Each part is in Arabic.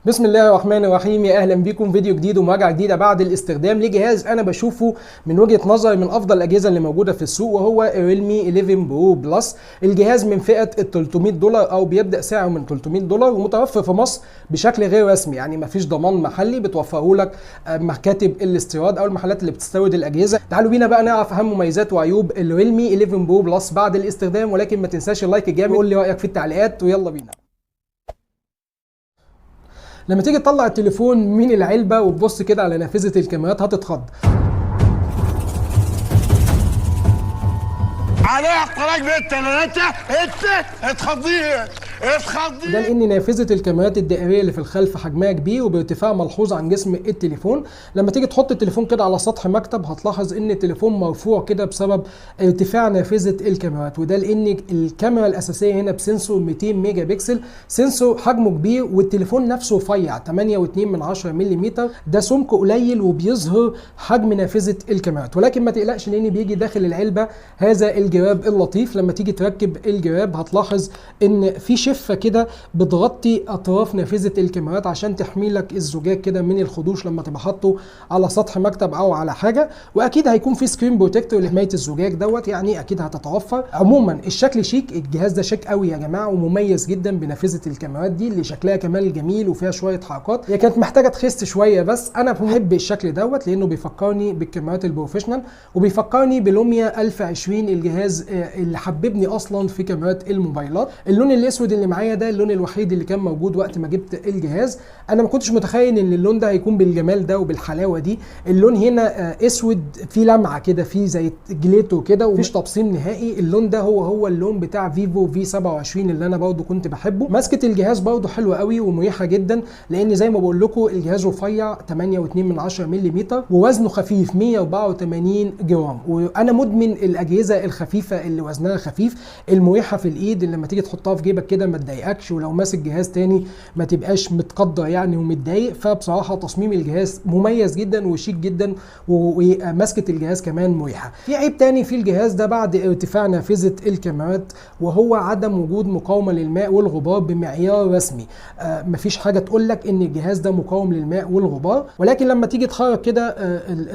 بسم الله الرحمن الرحيم. يا اهلا بيكم فيديو جديد ومراجعه جديده بعد الاستخدام لجهاز انا بشوفه من وجهه نظري من افضل الاجهزه اللي موجوده في السوق، وهو ريلمي 11 برو بلس. الجهاز من فئه ال $300 او بيبدا سعره من $300 ومتوفر في مصر بشكل غير رسمي، يعني مفيش ضمان محلي بتوفره لك مكاتب الاستيراد او المحلات اللي بتستورد الاجهزه. تعالوا بينا بقى نعرف اهم مميزات وعيوب الريلمي 11 برو بلس بعد الاستخدام، ولكن ما تنساش اللايك الجامد وقول لي رايك في التعليقات ويلا بينا. لما تيجي تطلع التليفون من العلبة وتبص كده على نافذة الكاميرات هتتخض. عليها الطلاق بنت انت اتخضيه ده لان نافذه الكاميرات الدائريه اللي في الخلف حجمها كبير وبارتفاع ملحوظ عن جسم التليفون. لما تيجي تحط التليفون كده على سطح مكتب هتلاحظ ان التليفون مرفوع كده بسبب ارتفاع نافذه الكاميرات، وده لان الكاميرا الاساسيه هنا بسنسور 200 ميجا بكسل، سنسور حجمه كبير والتليفون نفسه رفيع 8.2 ملم. ده سمك قليل وبيظهر حجم نافذه الكاميرات، ولكن ما تقلقش لان بيجي داخل العلبه هذا الجراب اللطيف. لما تيجي تركب الجراب هتلاحظ ان في شفه كده بتغطي اطراف نافذه الكاميرات عشان تحمي لك الزجاج كده من الخدوش لما تبقى حاطه على سطح مكتب او على حاجه، واكيد هيكون في سكرين بروتكتور لحمايه الزجاج دوت، يعني اكيد هتتوفر. عموما الشكل شيك، الجهاز ده شيك قوي يا جماعه ومميز جدا بنافذه الكاميرات دي اللي شكلها كمان جميل وفيها شويه حركات. هي كانت محتاجه تخس شويه بس انا بحب الشكل دوت لانه بيفكرني بالكاميرات البروفيشنال وبيفكرني بلوميا 1020 الجهاز اللي حببني اصلا في كاميرات الموبايلات. اللون الاسود اللي معايا ده اللون الوحيد اللي كان موجود وقت ما جبت الجهاز. انا ما كنتش متخيل ان اللون ده هيكون بالجمال ده وبالحلاوه دي. اللون هنا اسود فيه لمعه كده، فيه زي جليتو كده ومفيش تبصيم نهائي. اللون ده هو اللون بتاع فيفو في 27 اللي انا برضو كنت بحبه. ماسكه الجهاز برضو حلوه قوي ومريحه جدا لان زي ما بقول لكم الجهاز رفيع 8.2 ملم ووزنه خفيف 184 جرام، وانا مدمن الاجهزه الخفيفه اللي وزنها خفيف المريحه في الايد اللي لما تيجي تحطها في جيبك كده ما تضايقكش، ولو ماسك جهاز تاني ما تبقاش متقدر يعني ومتضايق. فبصراحه تصميم الجهاز مميز جدا وشيك جدا وماسكه الجهاز كمان مريحه. في عيب تاني في الجهاز ده بعد ارتفاع نافذه الكاميرات وهو عدم وجود مقاومه للماء والغبار بمعيار رسمي. مفيش حاجه تقول لك ان الجهاز ده مقاوم للماء والغبار، ولكن لما تيجي تخرج كده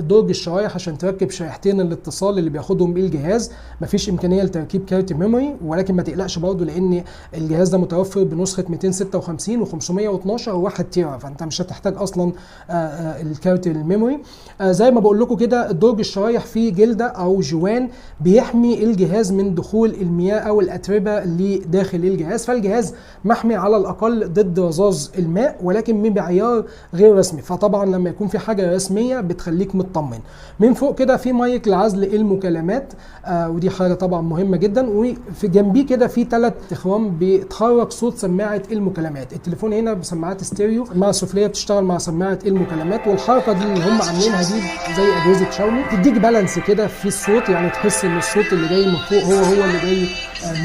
درج الشرايح عشان تركب شريحتين الاتصال اللي بياخدهم الجهاز مفيش امكانيه لتركيب كارت ميموري، ولكن ما تقلقش برضه لان الجهاز ده متوفر بنسخه 256 و512 و1 تيرا، فانت مش هتحتاج اصلا الكارت الميموري. زي ما بقول لكم كده درج الشرايح فيه جلده او جوان بيحمي الجهاز من دخول المياه او الاتربه اللي داخل الجهاز، فالجهاز محمي على الاقل ضد رذاذ الماء ولكن بمعيار غير رسمي، فطبعا لما يكون في حاجه رسميه بتخليك مطمن. من فوق كده في مايك لعزل المكالمات ودي حاجه طبعا مهمه جدا، وفي جنبيه كده في 3 اخرام بتخرج صوت سماعه المكالمات. التليفون هنا بسماعات ستيريو، السماعه السفليه بتشتغل مع سماعه المكالمات، والحركه دي اللي هم عاملينها دي زي اجهزه شاومي تديك بالانس كده في الصوت، يعني تحس ان الصوت اللي جاي من فوق هو اللي جاي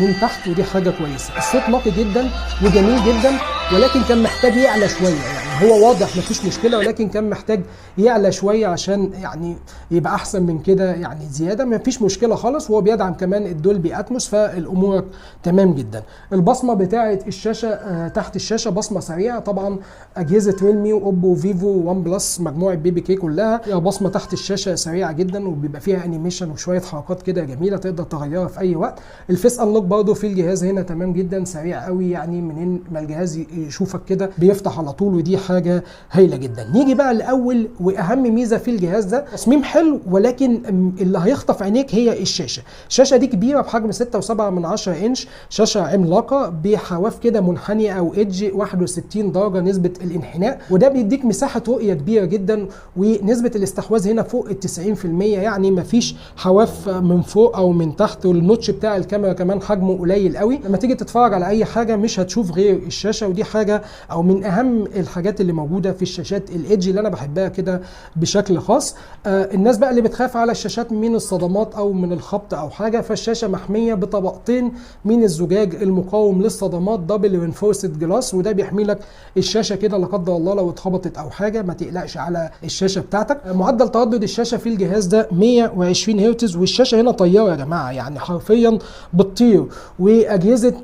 من تحت، ودي حاجه كويسه. الصوت نقي جدا وجميل جدا ولكن كان محتاج يعلى شويه، يعني هو واضح مفيش مشكله ولكن كان محتاج يعلى شويه عشان يعني يبقى احسن من كده، يعني زياده مفيش مشكله خالص. وهو بيدعم كمان الدولبي اتموس فالامور تمام جدا. البصمه بتاعه الشاشه تحت الشاشه بصمه سريعه، طبعا اجهزه ريلمي واوبو وفيفو وون بلس مجموعه بي بي كي كلها فيها بصمه تحت الشاشه سريعه جدا وبيبقى فيها انيميشن وشويه حركات كده جميله تقدر تغيرها في اي وقت. الفيس انلوك برضه في الجهاز هنا تمام جدا سريع قوي، يعني منين ما الجهاز يشوفك كده بيفتح على طول ودي حاجه هايله جدا. نيجي بقى لاول واهم ميزه في الجهاز ده، تصميم حلو ولكن اللي هيخطف عينيك هي الشاشه دي كبيره بحجم 6.7 انش، شاشه عملاقه بحواف كده منحنيه او ايدج 61 درجه نسبه الانحناء، وده بيديك مساحه رؤيه كبيره جدا ونسبه الاستحواذ هنا فوق ال 90%، يعني مفيش حواف من فوق او من تحت، والنوتش بتاع الكاميرا كمان حجمه قليل قوي. لما تيجي تتفرج على اي حاجه مش هتشوف غير الشاشه، ودي حاجه او من اهم الحاجات اللي موجوده في الشاشات الايدج اللي انا بحبها كده بشكل خاص. الناس بقى اللي بتخاف على الشاشات من الصدمات او من الخبط او حاجه، فالشاشه محميه بطبقتين من الزجاج المقاوم للصدمات دبل رينفورسد جلاس، وده بيحمي لك الشاشه كده لا قدر الله لو اتخبطت او حاجه ما تقلقش على الشاشه بتاعتك. معدل تردد الشاشه في الجهاز ده 120 هرتز، والشاشه هنا طياره يا جماعه يعني حرفيا بتطير. واجهزه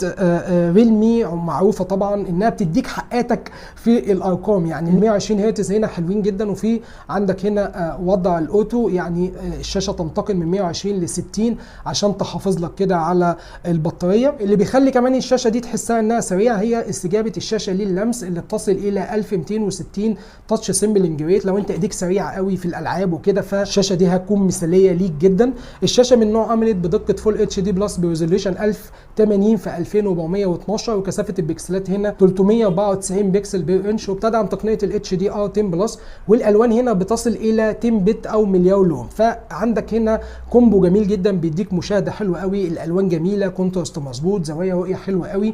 ريلمي معروفه طبعا انها بتديك حقاتك في الارقام الارقام، يعني ال 120 هرتز هنا حلوين جدا، وفي عندك هنا وضع الاوتو، يعني الشاشه تنتقل من 120 ل 60 عشان تحافظ لك كده على البطاريه. اللي بيخلي كمان الشاشه دي تحسها انها سريعه هي استجابه الشاشه لللمس اللي بتصل الى 1260 تاتش سيمبلنج ريت. لو انت ايديك سريعه قوي في الالعاب وكده فالشاشه دي هتكون مثاليه ليك جدا. الشاشه من نوع اموليد بدقه فول اتش دي بلس بريزوليوشن 1080 في 2412، وكثافه البكسلات هنا 394 بكسل بير انش، وبتدعم تقنيه الاتش دي ار 10 بلس، والالوان هنا بتصل الى 10 بت او مليار لون. فعندك هنا كومبو جميل جدا بيديك مشاهده حلوه قوي، الالوان جميله، كونتراست مظبوط، زوايا رؤيه حلوه قوي.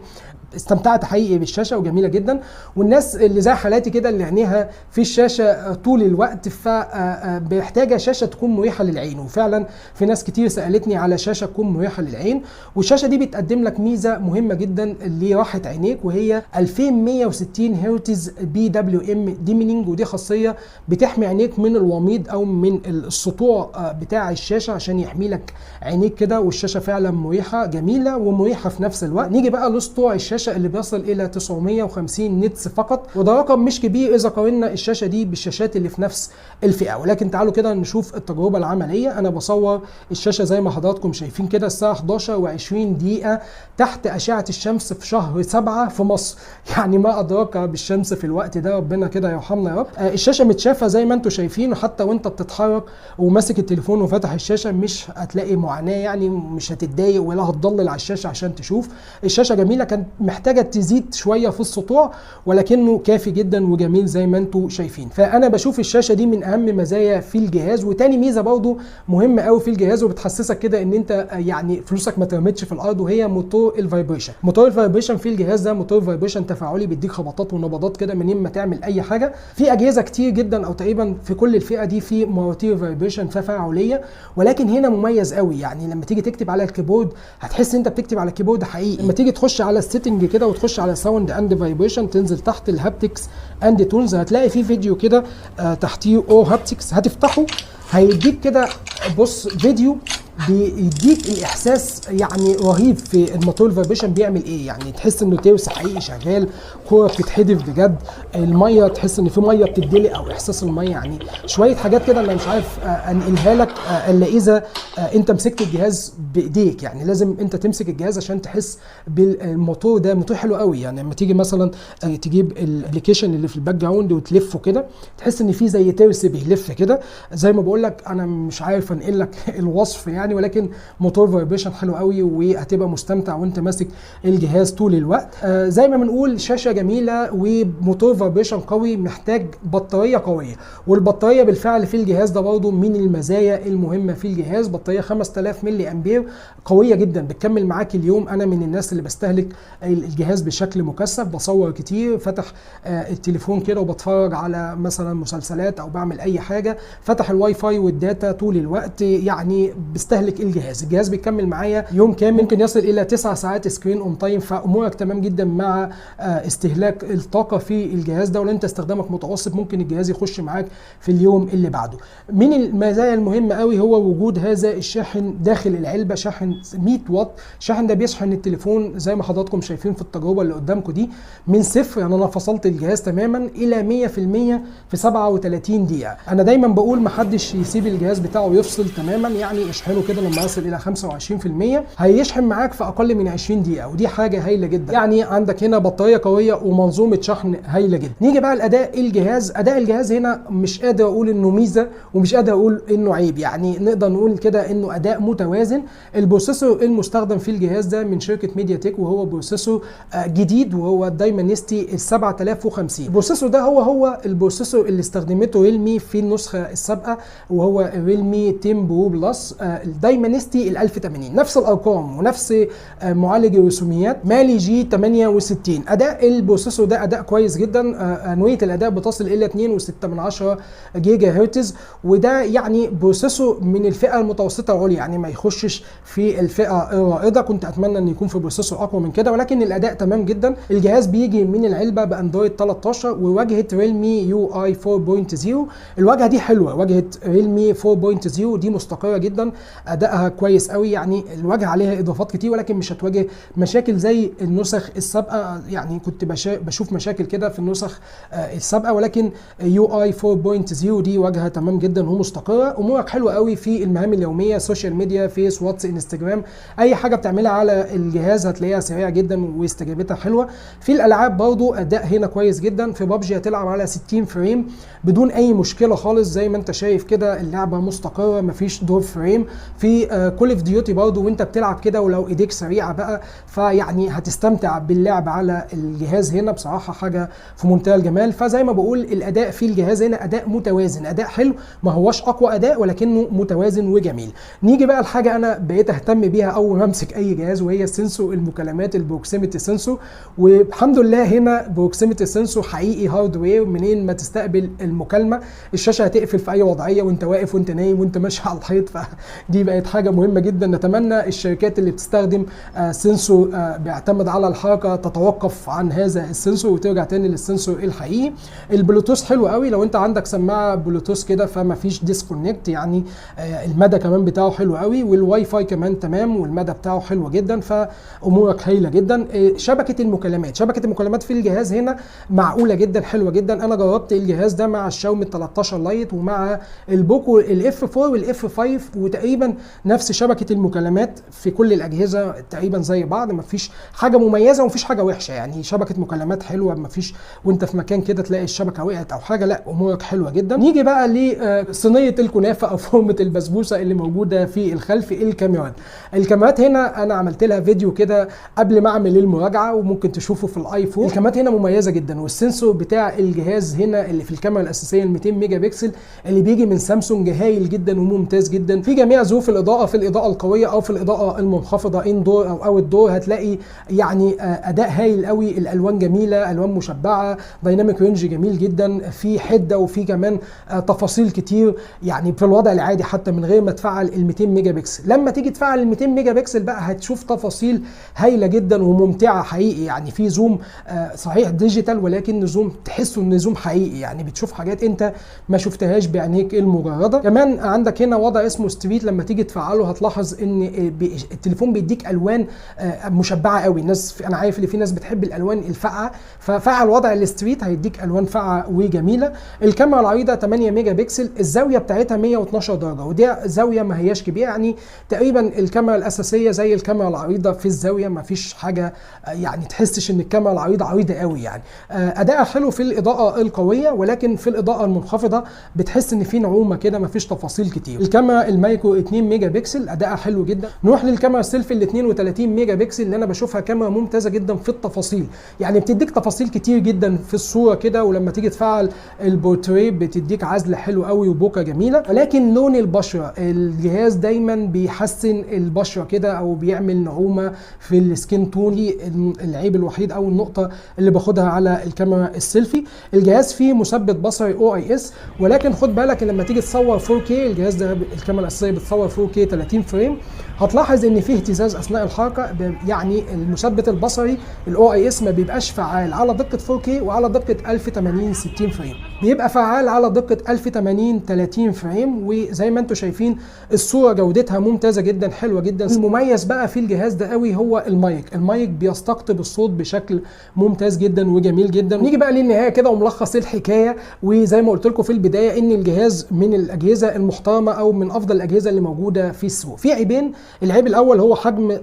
استمتعت حقيقي بالشاشه وجميله جدا. والناس اللي زي حالاتي كده اللي عينيها في الشاشه طول الوقت فبيحتاجه شاشه تكون مريحه للعين، وفعلا في ناس كتير سالتني على شاشه تكون مريحه للعين. والشاشه دي بتقدم لك ميزه مهمه جدا لراحه عينيك، وهي 2160 هرتز بي دبليو ام ديمينينج، ودي خاصيه بتحمي عينيك من الوميض او من السطوع بتاع الشاشه عشان يحمي لك عينيك كده. والشاشه فعلا مريحه جميله ومريحه في نفس الوقت. نيجي بقى لسطوع الشاشه اللي بيصل الى 950 نتس فقط، وده رقم مش كبير اذا قارنا الشاشه دي بالشاشات اللي في نفس الفئه. ولكن تعالوا كده نشوف التجربه العمليه. انا بصور الشاشه زي ما حضراتكم شايفين كده الساعه 11:20 تحت اشعه الشمس في شهر 7 في مصر، يعني ما ادراك بالشمس في الوقت ده، ربنا كده يرحمنا يا رب. الشاشه متشافه زي ما انتم شايفين، وحتى وانت بتتحرك وماسك التليفون وفاتح الشاشه مش هتلاقي معاناه، يعني مش هتتضايق ولا هتضلل على الشاشه عشان تشوف. الشاشه جميله، كانت محتاجه تزيد شويه في السطوع ولكنه كافي جدا وجميل زي ما انتم شايفين. فانا بشوف الشاشه دي من اهم مزايا في الجهاز. وتاني ميزه برضو مهمه قوي في الجهاز وبتحسسك كده ان انت يعني فلوسك ما اترمتش في الارض، وهي موتور الفايبريشن. موتور الفايبريشن في الجهاز ده موتور فايبريشن تفاعلي بيديك خبطات ونبضات كده من ما تعمل اي حاجه. في اجهزه كتير جدا او تقريبا في كل الفئه دي في مواتير فايبريشن تفاعليه، ولكن هنا مميز قوي. يعني لما تيجي تكتب على الكيبورد هتحس انت بتكتب على كيبورد حقيقي. لما تيجي تخش على السيتنج كده وتخش على ساوند اند فايبريشن تنزل تحت الهابتكس اند تولز هتلاقي في فيديو كده تحتيه او هابتكس، هتفتحه هيديك كده بص فيديو بيديك الاحساس يعني رهيب في الموتور الفايبريشن بيعمل ايه. يعني تحس انه ترس حقيقي شغال، كوره بتتحدف بجد، الميه تحس ان في ميه بتدلق او احساس الميه، يعني شويه حاجات كده انا مش عارف انقلها لك الا اذا انت مسكت الجهاز بايديك. يعني لازم انت تمسك الجهاز عشان تحس بالموتور ده. موتور حلو قوي، يعني لما تيجي مثلا تجيب الابلكيشن اللي في الباك جراوند وتلفه كده تحس ان في زي ترس بيلف كده. زي ما بقول لك انا مش عارف انقل لك الوصف يعني، ولكن موتور فايبريشن حلو قوي وهتبقى مستمتع وانت ماسك الجهاز طول الوقت. زي ما بنقول شاشه جميله وموتور فايبريشن قوي، محتاج بطاريه قويه، والبطاريه بالفعل في الجهاز ده برضه من المزايا المهمه في الجهاز. بطاريه 5000 ملي امبير قويه جدا بتكمل معاك اليوم. انا من الناس اللي بستهلك الجهاز بشكل مكثف، بصور كتير، فتح التليفون كده وبتفرج على مثلا مسلسلات او بعمل اي حاجه، فتح الواي فاي والداتا طول الوقت، يعني بستهلك الجهاز بيكمل معايا يوم كامل، ممكن يصل الى 9 ساعات سكرين اون تايم. فامورك تمام جدا مع استهلاك الطاقه في الجهاز ده. ولو انت استخدامك متوسط ممكن الجهاز يخش معاك في اليوم اللي بعده. من المزايا المهمه قوي هو وجود هذا الشاحن داخل العلبه، شاحن 100 واط. الشاحن ده بيشحن التليفون زي ما حضراتكم شايفين في التجربه اللي قدامكم دي من صفر، يعني انا فصلت الجهاز تماما الى 100% في 37 دقيقه. انا دايما بقول محدش يسيب الجهاز بتاعه يفصل تماما، يعني اشحنه كده لما يصل الى 25% هيشحن معاك في اقل من 20 دقيقه، ودي حاجه هايله جدا. يعني عندك هنا بطاريه قويه ومنظومه شحن هايله جدا. نيجي بقى لاداء الجهاز. اداء الجهاز هنا مش قادر اقول انه ميزه ومش قادر اقول انه عيب، يعني نقدر نقول كده انه اداء متوازن. البروسيسور المستخدم في الجهاز ده من شركه ميديا تك، وهو بروسيسور جديد وهو دايمانستي ال 7050. البروسيسور ده هو البروسيسور اللي استخدمته ريلمي في النسخه السابقه، وهو ريلمي 10 برو بلس دايمانستي ال 1080، نفس الارقام ونفس معالج الرسوميات مالي جي 68. اداء البروسيسور ده اداء كويس جدا، نوعيه الاداء بتصل الى 2.6 جيجا هرتز، وده يعني بروسيسور من الفئه المتوسطه العليا، يعني ما يخشش في الفئه الرائده. كنت اتمنى ان يكون في بروسيسور اقوى من كده، ولكن الاداء تمام جدا. الجهاز بيجي من العلبه باندرويد 13 وواجهه ريلمي يو اي 4.0. الواجهه دي حلوه، واجهه ريلمي 4.0 دي مستقره جدا. ادائها كويس قوي، يعني الواجهه عليها اضافات كتير ولكن مش هتواجه مشاكل زي النسخ السابقه. يعني كنت بشوف مشاكل كده في النسخ السابقه، ولكن يو اي 4.0 دي واجهه تمام جدا ومستقره. امورك حلوه قوي في المهام اليوميه، سوشيال ميديا، فيس، واتس، انستجرام، اي حاجه بتعملها على الجهاز هتلاقيها سريعه جدا واستجابتها حلوه. في الالعاب برضو اداء هنا كويس جدا. في بابجي هتلعب على 60 فريم بدون اي مشكله خالص، زي ما انت شايف كده اللعبه مستقره مفيش دور فريم. في كول اوف ديوتي برضو وانت بتلعب كده ولو ايديك سريعه بقى فيعني هتستمتع باللعب على الجهاز هنا، بصراحه حاجه في منتهى الجمال. فزي ما بقول الاداء في الجهاز هنا اداء متوازن، اداء حلو، ما هوش اقوى اداء ولكنه متوازن وجميل. نيجي بقى لحاجه انا بقيت اهتم بيها اول ما امسك اي جهاز، وهي سنسور المكالمات، البروكسيميتي سنسور. والحمد لله هنا بروكسيميتي سنسور حقيقي هاردوير، منين ما تستقبل المكالمه الشاشه هتقفل في اي وضعيه، وانت واقف وانت نايم وانت ماشي على الحيط. فدي بقت حاجه مهمه جدا. نتمنى الشركات اللي بتستخدم سنسور بيعتمد على الحركه تتوقف عن هذا السنسور وترجع تاني للسنسور الحقيقي. البلوتوث حلو قوي، لو انت عندك سماعه بلوتوث كده فما فيش ديسكونكت، يعني المدى كمان بتاعه حلو قوي، والواي فاي كمان تمام والمدى بتاعه حلو جدا، فامورك هايله جدا. شبكه المكالمات في الجهاز هنا معقوله جدا، حلوه جدا. انا جربت الجهاز ده مع الشاومي 13 لايت ومع البوكو الاف 4 والاف 5، وتقريبا نفس شبكه المكالمات في كل الاجهزه تقريبا زي بعض، مفيش حاجه مميزه ومفيش حاجه وحشه، يعني شبكه مكالمات حلوه، مفيش وانت في مكان كده تلاقي الشبكه وقعت او حاجه، لا امورك حلوه جدا. نيجي بقى لصينيه الكنافه او فورمه البسبوسه اللي موجوده في الخلف، الكاميرات هنا انا عملت لها فيديو كده قبل ما اعمل المراجعه وممكن تشوفه في الايفون. الكاميرات هنا مميزه جدا، والسنسور بتاع الجهاز هنا اللي في الكاميرا الاساسيه ال 200 ميجا بكسل اللي بيجي من سامسونج هايل جدا وممتاز جدا في جميع ظروف الاضاءه، في الاضاءه القويه او في الاضاءه المنخفضه اندور او اوت دور، هتلاقي يعني اداء هايل قوي. الالوان جميله، الوان مشبعه، دايناميك رينج جميل جدا، في حده وفي كمان تفاصيل كتير، يعني في الوضع العادي حتى من غير ما تفعل ال 200 ميجا بكسل. لما تيجي تفعل ال 200 ميجا بكسل بقى هتشوف تفاصيل هايله جدا وممتعه حقيقي، يعني في زوم صحيح ديجيتال ولكن زوم تحسه ان زوم حقيقي، يعني بتشوف حاجات انت ما شفتهاش بعينيك المجرده. كمان عندك هنا وضع اسمه ستريت، لما تيجي تفعله هتلاحظ ان التليفون بيديك الوان مشبعه قوي. الناس انا عارف ان في ناس بتحب الالوان الفاقعه، ففعل وضع الستريت هيديك الوان فاقعه وجميله. الكاميرا العريضه 8 ميجا بكسل، الزاويه بتاعتها 112 درجه، ودي زاويه ما هياش كبيره، يعني تقريبا الكاميرا الاساسيه زي الكاميرا العريضه في الزاويه، ما فيش حاجه يعني تحسش ان الكاميرا العريضه عريضه قوي. يعني اداءها حلو في الاضاءه القويه، ولكن في الاضاءه المنخفضه بتحس ان في نعومه كده، ما فيش تفاصيل كتير. الكاميرا المايكرو 2 ميجا بكسل اداءها حلو جدا. نروح للكاميرا السيلفي ال 32 ميجا بكسل اللي انا بشوفها كاميرا ممتازه جدا في التفاصيل، يعني بتديك تفاصيل كتير جدا في الصوره كده، ولما تيجي تفعل البورتريه بتديك عزل حلو قوي وبوكه جميله. ولكن لون البشره، الجهاز دايما بيحسن البشره كده او بيعمل نعومه في السكين تون، دي العيب الوحيد او النقطه اللي باخدها على الكاميرا السيلفي. الجهاز فيه مثبت بصري OIS، ولكن خد بالك لما تيجي تصور 4K، الجهاز ده الكاميرا الاساسيه بتصور 4K 30 فريم، هتلاحظ ان فيه اهتزاز اثناء الحركه، يعني المثبت البصري الOIS ما بيبقاش فعال على دقه 4K وعلى دقه 1080 60 فريم، بيبقى فعال على دقه 1080 30 فريم. وزي ما انتم شايفين الصوره جودتها ممتازه جدا، حلوه جدا. المميز بقى في الجهاز ده قوي هو المايك بيستقطب الصوت بشكل ممتاز جدا وجميل جدا. نيجي بقى للنهايه كده وملخص الحكايه، وزي ما قلت لكم في البدايه ان الجهاز من الاجهزه المحترمه او من افضل الاجهزه اللي موجوده في السوق. في عيبين، العيب الاول هو حجم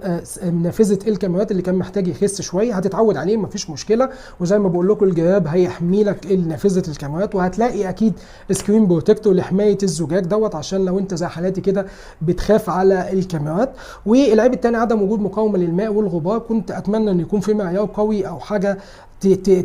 نافذه الكاميرات اللي كان محتاج يخس شويه، هتتعود عليه مفيش مشكله، وزي ما بقول لكم الجهاز هيحمي لك نافذه الكاميرات، وهتلاقي اكيد سكرين بروتكتور لحمايه الزجاج دوت عشان لو انت زي حالاتي كده بتخاف على الكاميرات. والعيب الثاني عدم وجود مقاومه للماء والغبار، كنت اتمنى ان يكون في معيار قوي او حاجه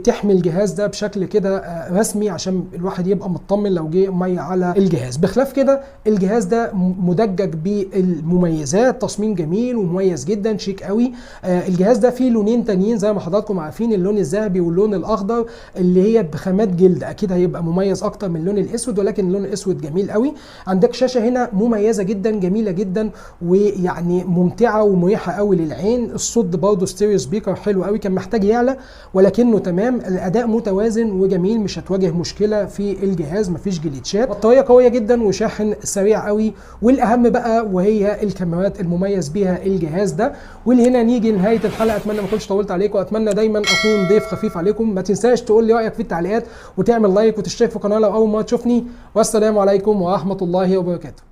تحمي الجهاز ده بشكل كده رسمي عشان الواحد يبقى مطمن لو جه ميه على الجهاز. بخلاف كده الجهاز ده مدجج بالمميزات، تصميم جميل ومميز جدا شيك قوي. الجهاز ده فيه لونين تانيين زي ما حضراتكم عارفين، اللون الذهبي واللون الاخضر اللي هي بخامات جلد، اكيد هيبقى مميز اكتر من اللون الاسود، ولكن اللون الاسود جميل قوي. عندك شاشه هنا مميزه جدا جميله جدا ويعني ممتعه ومريحه قوي للعين. الصوت برضه ستيريو سبيكر حلو قوي، كان محتاج يعلى ولكن منه تمام، الاداء متوازن وجميل، مش هتواجه مشكله في الجهاز، مفيش جليتشات، بطاريه قويه جدا وشاحن سريع قوي. والاهم بقى وهي الكاميرات المميز بيها الجهاز ده. ولهنا نيجي لنهايه الحلقه، اتمنى ما اكونش طولت عليكم، اتمنى دايما اكون ضيف خفيف عليكم. ما تنساش تقول لي رايك في التعليقات وتعمل لايك وتشترك في القناه لو اول مره تشوفني، والسلام عليكم ورحمه الله وبركاته.